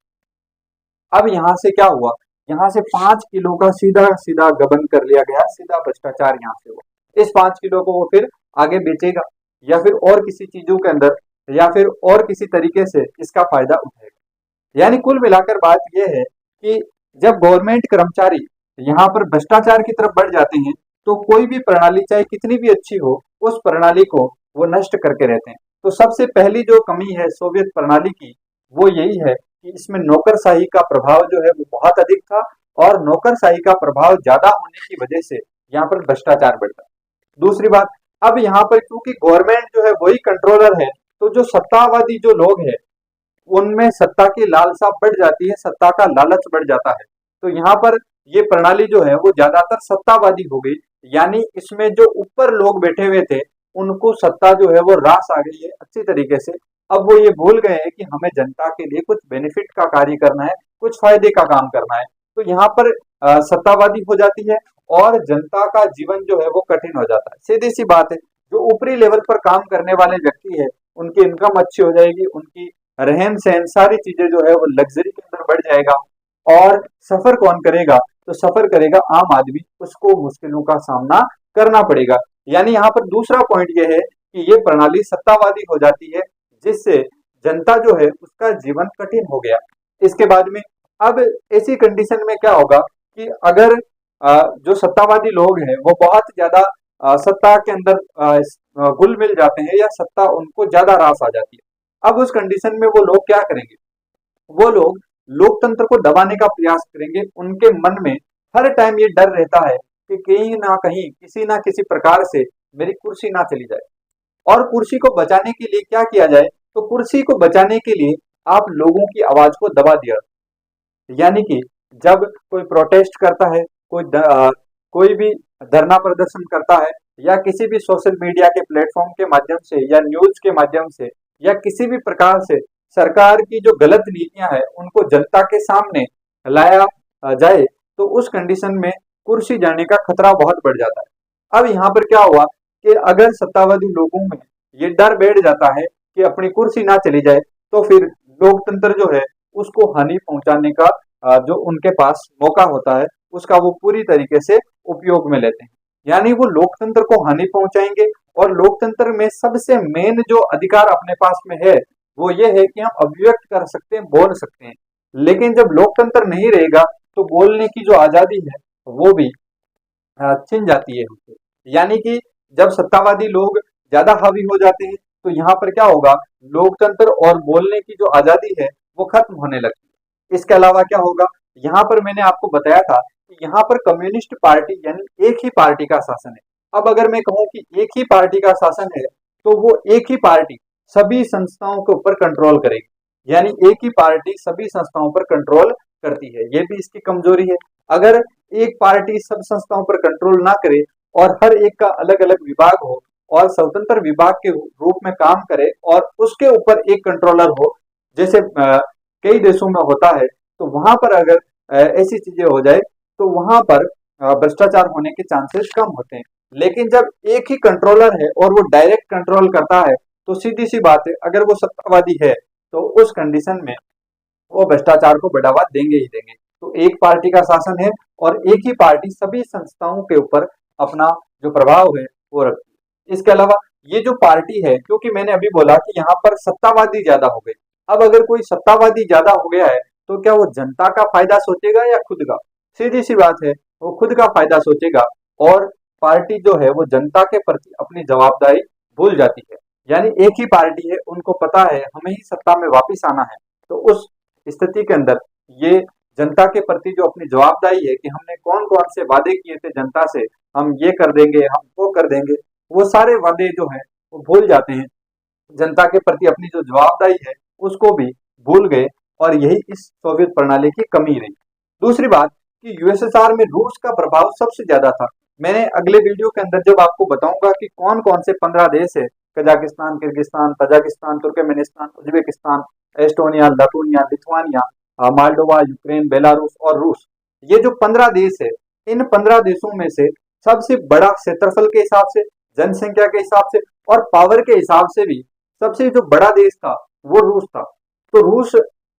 Speaker 1: अब यहाँ से क्या हुआ, यहाँ से 5 किलो का सीधा सीधा गबन कर लिया गया, सीधा भ्रष्टाचार यहाँ से हुआ। इस 5 किलो को वो फिर आगे बेचेगा या फिर और किसी चीजों के अंदर या फिर और किसी तरीके से इसका फायदा उठाएगा। यानी कुल मिलाकर बात यह है कि जब गवर्नमेंट कर्मचारी यहाँ पर भ्रष्टाचार की तरफ बढ़ जाते हैं तो कोई भी प्रणाली चाहे कितनी भी अच्छी हो, उस प्रणाली को वो नष्ट करके रहते हैं। तो सबसे पहली जो कमी है सोवियत प्रणाली की वो यही है कि इसमें नौकरशाही का प्रभाव जो है वो बहुत अधिक था और नौकरशाही का प्रभाव ज्यादा होने की वजह से यहाँ पर भ्रष्टाचार बढ़ता। दूसरी बात, अब यहाँ पर क्योंकि गवर्नमेंट जो है वही कंट्रोलर है, तो जो सत्तावादी जो लोग हैं उनमें सत्ता की लालसा बढ़ जाती है, सत्ता का लालच बढ़ जाता है। तो यहाँ पर ये प्रणाली जो है वो ज्यादातर सत्तावादी हो गई, यानी इसमें जो ऊपर लोग बैठे हुए थे उनको सत्ता जो है वो रास आ गई है अच्छी तरीके से। अब वो ये भूल गए हैं कि हमें जनता के लिए कुछ बेनिफिट का कार्य करना है, कुछ फायदे का काम करना है। तो यहाँ पर सत्तावादी हो जाती है और जनता का जीवन जो है वो कठिन हो जाता है। सीधी सी बात है, जो ऊपरी लेवल पर काम करने वाले व्यक्ति है उनकी इनकम अच्छी हो जाएगी, उनकी रहन सहन सारी चीजें जो है वो लग्जरी के अंदर बढ़ जाएगा। और सफर कौन करेगा, तो सफर करेगा आम आदमी, उसको मुश्किलों का सामना करना पड़ेगा। यानी यहाँ पर दूसरा पॉइंट ये है कि ये प्रणाली सत्तावादी हो जाती है जिससे जनता जो है उसका जीवन कठिन हो गया। इसके बाद में अब ऐसी कंडीशन में क्या होगा कि अगर जो सत्तावादी लोग हैं वो बहुत ज्यादा सत्ता के अंदर घुल मिल जाते हैं या सत्ता उनको ज्यादा रास आ जाती है। अब उस कंडीशन में वो लोग क्या करेंगे, वो लोग लोकतंत्र को दबाने का प्रयास करेंगे। उनके मन में हर टाइम ये डर रहता है कि कहीं ना कहीं किसी ना किसी प्रकार से मेरी कुर्सी ना चली जाए। और कुर्सी को बचाने के लिए क्या किया जाए, तो कुर्सी को बचाने के लिए आप लोगों की आवाज को दबा दिया। यानी कि जब कोई प्रोटेस्ट करता है, कोई भी धरना प्रदर्शन करता है या किसी भी सोशल मीडिया के प्लेटफॉर्म के माध्यम से या न्यूज के माध्यम से या किसी भी प्रकार से सरकार की जो गलत नीतियां हैं उनको जनता के सामने लाया जाए, तो उस कंडीशन में कुर्सी जाने का खतरा बहुत बढ़ जाता है। अब यहाँ पर क्या हुआ कि अगर सत्तावादी लोगों में ये डर बैठ जाता है कि अपनी कुर्सी ना चली जाए, तो फिर लोकतंत्र जो है उसको हानि पहुंचाने का जो उनके पास मौका होता है उसका वो पूरी तरीके से उपयोग में लेते हैं। यानी वो लोकतंत्र को हानि पहुंचाएंगे। और लोकतंत्र में सबसे मेन जो अधिकार अपने पास में है वो ये है कि हम अभिव्यक्त कर सकते हैं, बोल सकते हैं। लेकिन जब लोकतंत्र नहीं रहेगा तो बोलने की जो आजादी है वो भी छिन जाती है हमसे। यानी कि जब सत्तावादी लोग ज्यादा हावी हो जाते हैं तो यहाँ पर क्या होगा, लोकतंत्र और बोलने की जो आजादी है वो खत्म होने लगती है। इसके अलावा क्या होगा, यहाँ पर मैंने आपको बताया था कि यहाँ पर कम्युनिस्ट पार्टी यानी एक ही पार्टी का शासन है। अब अगर मैं कहूँ कि एक ही पार्टी का शासन है तो वो एक ही पार्टी सभी संस्थाओं के ऊपर कंट्रोल करेगी। यानी एक ही पार्टी सभी संस्थाओं पर कंट्रोल करती है, ये भी इसकी कमजोरी है। अगर एक पार्टी सब संस्थाओं पर कंट्रोल ना करे और हर एक का अलग अलग विभाग हो और स्वतंत्र विभाग के रूप में काम करे और उसके ऊपर एक कंट्रोलर हो, जैसे कई देशों में होता है, तो वहां पर अगर ऐसी चीजें हो जाए तो वहां पर भ्रष्टाचार होने के चांसेस कम होते हैं। लेकिन जब एक ही कंट्रोलर है और वो डायरेक्ट कंट्रोल करता है तो सीधी सी बात है, अगर वो सत्तावादी है तो उस कंडीशन में वो भ्रष्टाचार को बढ़ावा देंगे ही देंगे। तो एक पार्टी का शासन है और एक ही पार्टी सभी संस्थाओं के ऊपर अपना जो प्रभाव है वो रखती है। इसके अलावा ये जो पार्टी है, क्योंकि मैंने अभी बोला कि यहाँ पर सत्तावादी ज्यादा हो गए। अब अगर कोई सत्तावादी ज्यादा हो गया है तो क्या वो जनता का फायदा सोचेगा या खुद का? सीधी सी बात है, वो खुद का फायदा सोचेगा। और पार्टी जो है वो जनता के प्रति अपनी जवाबदारी भूल जाती है। यानी एक ही पार्टी है, उनको पता है हमें ही सत्ता में वापिस आना है। तो उस स्थिति के अंदर ये जनता के प्रति जो अपनी जवाबदारी है कि हमने कौन कौन से वादे किए थे जनता से, हम ये कर देंगे, हम वो कर देंगे, वो सारे वादे जो हैं वो भूल जाते हैं। जनता के प्रति अपनी जो जवाबदारी है उसको भी भूल गए और यही इस सोवियत प्रणाली की कमी रही। दूसरी बात कि यूएसएसआर में रूस का प्रभाव सबसे ज्यादा था। मैंने अगले वीडियो के अंदर जब आपको बताऊंगा कि कौन कौन से 15 देश है, Kazakhstan, Kyrgyzstan, Tajikistan, Turkmenistan, Uzbekistan, Estonia, Latvia, Lithuania, Moldova, Ukraine, Belarus और रूस, ये जो 15 देश है, इन 15 देशों में से सबसे बड़ा क्षेत्रफल के हिसाब से, जनसंख्या के हिसाब से और पावर के हिसाब से भी सबसे जो बड़ा देश था वो रूस था। तो रूस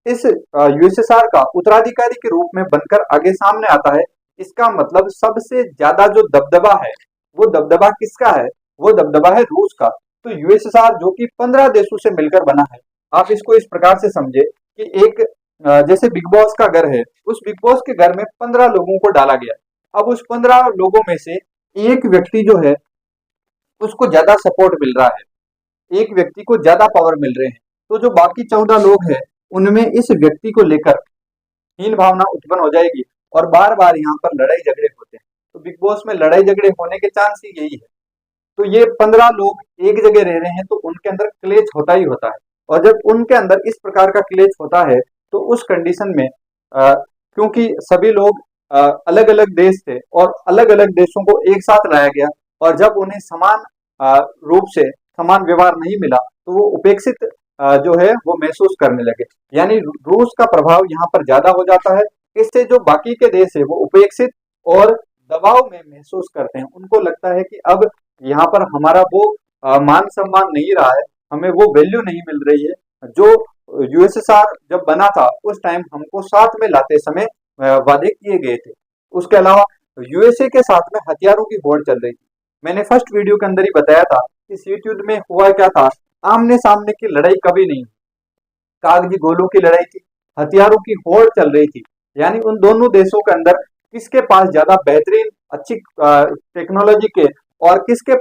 Speaker 1: इस यूएसएसआर का उत्तराधिकारी के रूप में बनकर आगे सामने आता है। इसका मतलब सबसे ज्यादा जो दबदबा है वो दबदबा किसका है? वो दबदबा है रूस का। तो यूएसएसआर जो कि 15 देशों से मिलकर बना है, आप इसको इस प्रकार से समझे कि एक जैसे बिग बॉस का घर है, उस बिग बॉस के घर में 15 लोगों को डाला गया। अब उस 15 लोगों में से एक व्यक्ति जो है उसको ज्यादा सपोर्ट मिल रहा है, एक व्यक्ति को ज्यादा पावर मिल रहे हैं। तो जो बाकी 14 लोग हैं उनमें इस व्यक्ति को लेकर हीन भावना उत्पन्न हो जाएगी और बार बार यहाँ पर लड़ाई झगड़े होते हैं। तो बिग बॉस में लड़ाई झगड़े होने के चांस ही यही है। तो ये 15 लोग एक जगह रह रहे हैं तो उनके अंदर क्लेश होता ही होता है। और जब उनके अंदर इस प्रकार का क्लेश होता है तो उस कंडीशन में क्योंकि सभी लोग अलग अलग देश थे और अलग अलग देशों को एक साथ लाया गया, और जब उन्हें समान रूप से समान व्यवहार नहीं मिला तो वो उपेक्षित जो है वो महसूस करने लगे। यानी रूस का प्रभाव यहाँ पर ज्यादा हो जाता है। इससे जो बाकी के देश है वो उपेक्षित और दबाव में महसूस करते हैं। उनको लगता है कि अब यहाँ पर हमारा वो मान सम्मान नहीं रहा है, हमें वो वैल्यू नहीं मिल रही है जो यूएसएसआर जब बना था उस टाइम हमको साथ में लाते समय वादे किए गए थे। उसके अलावा यूएसए के साथ में हथियारों की होड़ चल रही थी। मैंने फर्स्ट वीडियो के अंदर ही बताया था कि शीत युद्ध में हुआ क्या था, आमने सामने की लड़ाई कभी नहीं, कागजी गोलों की लड़ाई थी, हथियारों की होड़ चल रही थी। यानी उन दोनों देशों के अंदर किसके पास ज्यादा बेहतरीन अच्छी टेक्नोलॉजी के और किसके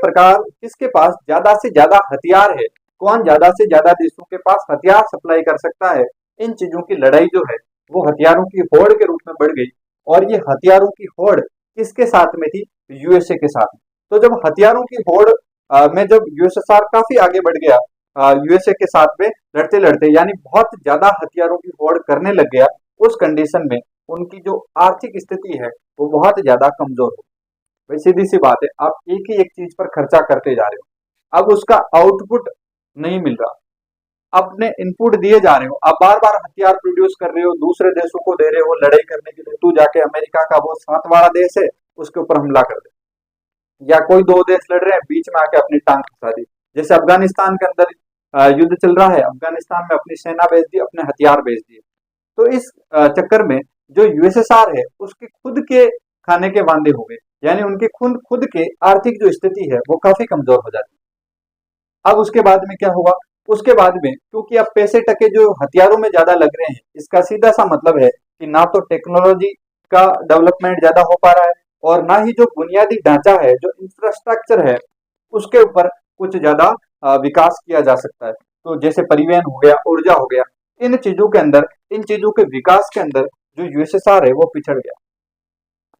Speaker 1: पास ज्यादा से ज्यादा हथियार है, कौन ज्यादा से ज्यादा देशों के पास हथियार सप्लाई कर सकता है, इन चीजों की लड़ाई जो है वो हथियारों की होड़ के रूप में बढ़ गई। और ये हथियारों की होड़ किसके साथ में थी? यूएसए के साथ में। तो जब हथियारों की होड़ में जब यूएसएसआर काफी आगे बढ़ गया यूएसए के साथ में लड़ते लड़ते, यानी बहुत ज्यादा हथियारों की होड़ करने लग गया, उस कंडीशन में उनकी जो आर्थिक स्थिति है वो बहुत ज्यादा कमजोर हो। भाई सीधी सी बात है, आप एक ही एक चीज पर खर्चा करते जा रहे हो, अब उसका आउटपुट नहीं मिल रहा, अपने इनपुट दिए जा रहे हो, आप बार बार हथियार प्रोड्यूस कर रहे हो, दूसरे देशों को दे रहे हो लड़ाई करने के लिए, तू जाके अमेरिका का वो 7 वाला देश है उसके ऊपर हमला कर दे, या कोई 2 देश लड़ रहे हैं बीच में आके अपनी टांग फंसा दी। जैसे अफगानिस्तान के अंदर युद्ध चल रहा है, अफगानिस्तान में अपनी सेना भेज दी, अपने हथियार भेज दिए। तो इस चक्कर में जो यूएसएसआर है उसके खुद के खाने के वांदे हो गए, यानी उनके खुद खुद के आर्थिक जो स्थिति है वो काफी कमजोर हो जाती है। अब उसके बाद में क्या होगा? उसके बाद में क्योंकि अब पैसे टके जो हथियारों में ज्यादा लग रहे हैं, इसका सीधा सा मतलब है कि ना तो टेक्नोलॉजी का डेवलपमेंट ज्यादा हो पा रहा है और ना ही जो बुनियादी ढांचा है, जो इंफ्रास्ट्रक्चर है, उसके ऊपर कुछ ज्यादा विकास किया जा सकता है। तो जैसे परिवहन हो गया, ऊर्जा हो गया, इन चीजों के अंदर, इन चीजों के विकास के अंदर जो यूएसएसआर है वो पिछड़ गया।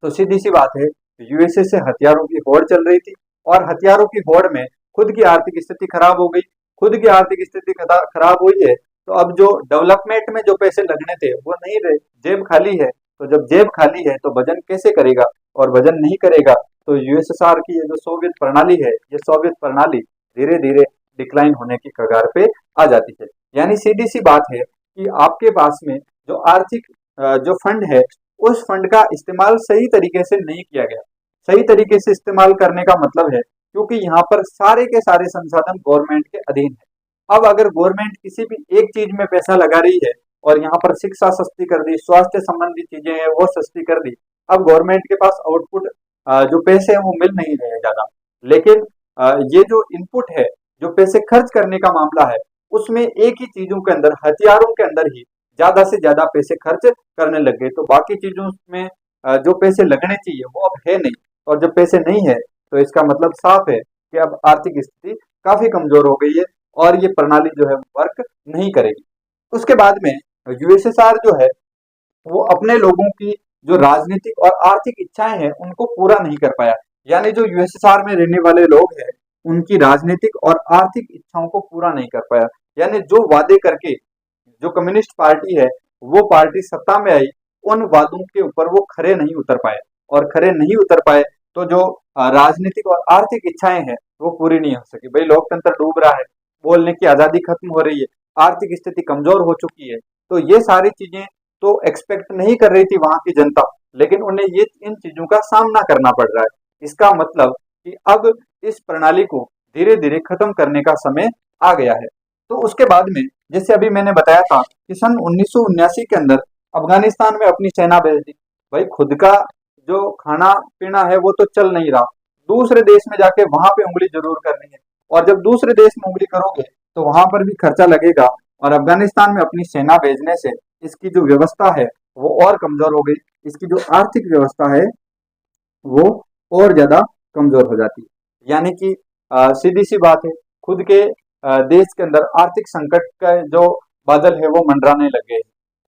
Speaker 1: तो सीधी सी बात है, यूएसए से हथियारों की होड़ चल रही थी और हथियारों की होड़ में खुद की आर्थिक स्थिति खराब हो गई। खुद की आर्थिक स्थिति खराब हुई है तो अब जो डेवलपमेंट में जो पैसे लगने थे वो नहीं रहे, जेब खाली है। तो जब जेब खाली है तो वजन कैसे करेगा, और वजन नहीं करेगा तो यूएसएसआर की ये जो सोवियत प्रणाली है, ये सोवियत प्रणाली धीरे धीरे डिक्लाइन होने की कगार पे आ जाती है। यानी सीधी सी बात है कि आपके पास में जो आर्थिक जो फंड है, उस फंड का इस्तेमाल सही तरीके से नहीं किया गया। सही तरीके से इस्तेमाल करने का मतलब है क्योंकि यहाँ पर सारे के सारे संसाधन गवर्नमेंट के अधीन है। अब अगर गवर्नमेंट किसी भी एक चीज में पैसा लगा रही है और यहाँ पर शिक्षा सस्ती कर दी, स्वास्थ्य संबंधी चीजें हैं वो सस्ती कर दी, अब गवर्नमेंट के पास आउटपुट जो पैसे हैं वो मिल नहीं रहे ज्यादा। लेकिन ये जो इनपुट है, जो पैसे खर्च करने का मामला है, उसमें एक ही चीजों के अंदर, हथियारों के अंदर ही ज्यादा से ज्यादा पैसे खर्च करने लग गए। तो बाकी चीजों में जो पैसे लगने चाहिए वो अब है नहीं, और जब पैसे नहीं है तो इसका मतलब साफ है कि अब आर्थिक स्थिति काफी कमजोर हो गई है और ये प्रणाली जो है वर्क नहीं करेगी। उसके बाद में यूएसएसआर जो है वो अपने लोगों की जो राजनीतिक और आर्थिक इच्छाएं हैं उनको पूरा नहीं कर पाया। यानी जो यूएसएसआर में रहने वाले लोग हैं उनकी राजनीतिक और आर्थिक इच्छाओं को पूरा नहीं कर पाया। यानी जो वादे करके जो कम्युनिस्ट पार्टी है वो पार्टी सत्ता में आई, उन वादों के ऊपर वो खरे नहीं उतर पाए, और खरे नहीं उतर पाए तो जो राजनीतिक और आर्थिक इच्छाएं हैं वो पूरी नहीं हो सकी। भाई लोकतंत्र डूब रहा है, बोलने की आजादी खत्म हो रही है, आर्थिक स्थिति कमजोर हो चुकी है, तो ये सारी चीजें तो एक्सपेक्ट नहीं कर रही थी वहां की जनता, लेकिन उन्हें ये इन चीजों का सामना करना पड़ रहा है। इसका मतलब कि अब इस प्रणाली को धीरे धीरे खत्म करने का समय आ गया है। तो उसके बाद में जैसे अभी मैंने बताया था कि सन 1979 के अंदर अफगानिस्तान में अपनी सेना भेज दी। भाई खुद का जो खाना पीना है वो तो चल नहीं रहा, दूसरे देश में जाके वहां पे उंगली जरूर करनी है, और जब दूसरे देश में उंगली करोगे तो वहां पर भी खर्चा लगेगा, और अफगानिस्तान में अपनी सेना भेजने से इसकी जो व्यवस्था है वो और कमजोर हो गई, इसकी जो आर्थिक व्यवस्था है वो और ज्यादा कमजोर हो जाती है। यानी कि सीधी सी बात है, खुद के देश के अंदर आर्थिक संकट का जो बादल है वो मंडराने लगे हैं,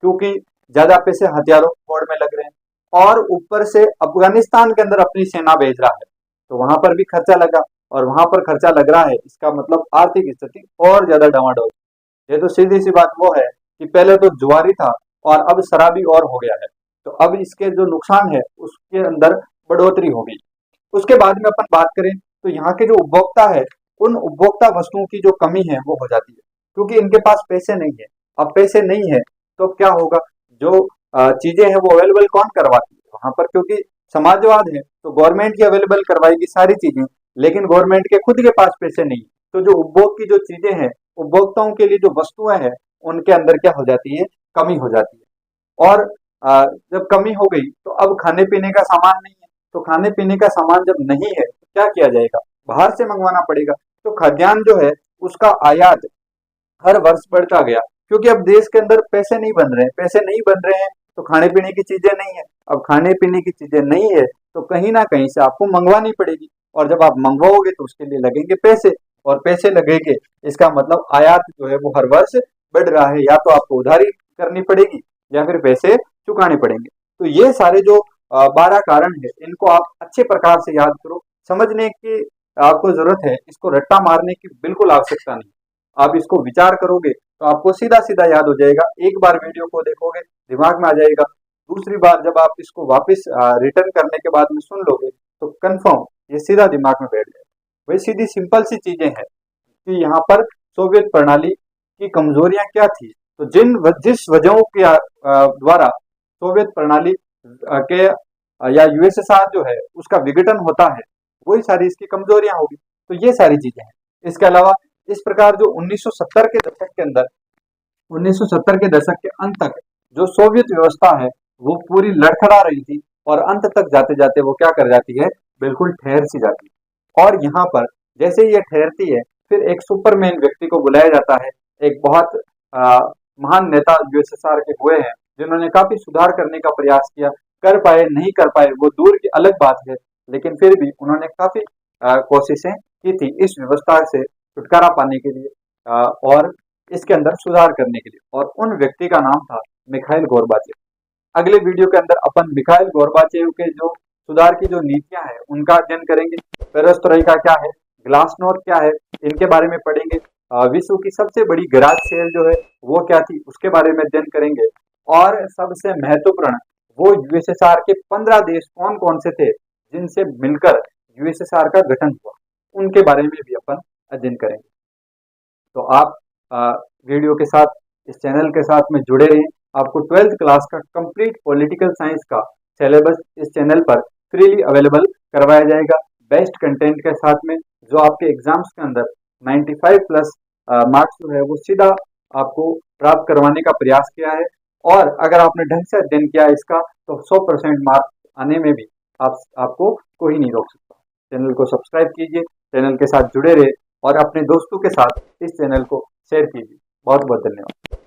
Speaker 1: क्योंकि ज्यादा पैसे हथियारों की होड़ में लग रहे हैं, और ऊपर से अफगानिस्तान के अंदर अपनी सेना भेज रहा है, तो वहां पर भी खर्चा लगा, और वहां पर खर्चा लग रहा है, इसका मतलब आर्थिक स्थिति और ज्यादा डामाडोल। ये तो सीधी सी बात वो है कि पहले तो जुआरी था और अब शराबी और हो गया है, तो अब इसके जो नुकसान है उसके अंदर बढ़ोतरी हो गई। उसके बाद में अपन बात करें तो यहाँ के जो उपभोक्ता है, उन उपभोक्ता वस्तुओं की जो कमी है वो हो जाती है, क्योंकि इनके पास पैसे नहीं है। अब पैसे नहीं है तो क्या होगा, जो चीजें हैं वो अवेलेबल कौन करवाती है वहां पर, क्योंकि समाजवाद है तो गवर्नमेंट ही अवेलेबल करवाएगी सारी चीजें, लेकिन गवर्नमेंट के खुद के पास पैसे नहीं, तो जो उपभोग की जो चीजें हैं, उपभोक्ताओं के लिए जो वस्तुएं हैं, उनके अंदर क्या हो जाती है, कमी हो जाती है। और जब कमी हो गई तो अब खाने पीने का सामान नहीं है, तो खाने पीने का सामान जब नहीं है तो क्या किया जाएगा, बाहर से मंगवाना पड़ेगा। तो खाद्यान्न जो है उसका आयात हर वर्ष बढ़ता गया, क्योंकि अब देश के अंदर पैसे नहीं बन रहे हैं, पैसे नहीं बन रहे हैं तो खाने पीने की चीजें नहीं है। अब खाने पीने की चीजें नहीं है तो कहीं ना कहीं से आपको मंगवानी पड़ेगी, और जब आप मंगवाओगे तो उसके लिए लगेंगे पैसे, और पैसे लगेंगे, इसका मतलब आयात जो है वो हर वर्ष बढ़ रहा है, या तो आपको उधारी करनी पड़ेगी या फिर पैसे चुकाने पड़ेंगे। तो ये सारे जो 12 कारण है, इनको आप अच्छे प्रकार से याद करो, समझने की आपको जरूरत है, इसको रट्टा मारने की बिल्कुल आवश्यकता नहीं। आप इसको विचार करोगे तो आपको सीधा सीधा याद हो जाएगा, एक बार वीडियो को देखोगे दिमाग में आ जाएगा, दूसरी बार जब आप इसको वापस रिटर्न करने के बाद में सुन लोगे तो कंफर्म ये सीधा दिमाग में बैठ जाएगा। वही सीधी सिंपल सी चीजें हैं कि यहाँ पर सोवियत प्रणाली की कमजोरियां क्या थी, तो जिस वजहों के द्वारा सोवियत प्रणाली के या यूएसएसआर जो है उसका विघटन होता है, वही सारी इसकी कमजोरियां होगी। तो ये सारी चीजें हैं। इसके अलावा इस प्रकार जो 1970 के दशक के अंदर 1970 के दशक के अंत तक जो सोवियत व्यवस्था है वो पूरी लड़खड़ा रही थी, और अंत तक जाते जाते वो क्या कर जाती है, बिल्कुल ठहर सी जाती है। और यहाँ पर जैसे ये ठहरती है, फिर एक सुपरमैन व्यक्ति को बुलाया जाता है, एक बहुत महान नेता यूएसएसआर के हुए हैं, जिन्होंने काफी सुधार करने का प्रयास किया, कर पाए नहीं कर पाए वो दूर की अलग बात है, लेकिन फिर भी उन्होंने काफी कोशिशें की थी इस व्यवस्था से छुटकारा पाने के लिए, और इसके अंदर सुधार करने के लिए, और उन व्यक्ति का नाम था मिखाइल गोर्बाचेव। अगले वीडियो के अंदर अपन मिखाइल गोर्बाचेव के जो सुधार की जो नीतियां हैं उनका अध्ययन करेंगे, पेरेस्ट्रोइका क्या है, ग्लासनोस्ट क्या है, इनके बारे में पढ़ेंगे। विश्व की सबसे बड़ी गैराज सेल जो है वो क्या थी उसके बारे में अध्ययन करेंगे, और सबसे महत्वपूर्ण वो यूएसएसआर के 15 देश कौन कौन से थे जिनसे मिलकर यूएसएसआर का गठन हुआ, उनके बारे में भी अपन अध्ययन करेंगे। तो आप वीडियो के साथ इस चैनल के साथ में जुड़े रहें। आपको 12th क्लास का कंप्लीट पॉलिटिकल साइंस का सिलेबस इस चैनल पर फ्रीली अवेलेबल करवाया जाएगा, बेस्ट कंटेंट के साथ में, जो आपके एग्जाम्स के अंदर 95 प्लस मार्क्स जो है वो सीधा आपको प्राप्त करवाने का प्रयास किया है। और अगर आपने ढंग से अध्ययन किया है इसका तो 100% मार्क्स आने में भी आपको कोई नहीं रोक सकता। चैनल को सब्सक्राइब कीजिए, चैनल के साथ जुड़े रहे, और अपने दोस्तों के साथ इस चैनल को शेयर कीजिए। बहुत बहुत धन्यवाद।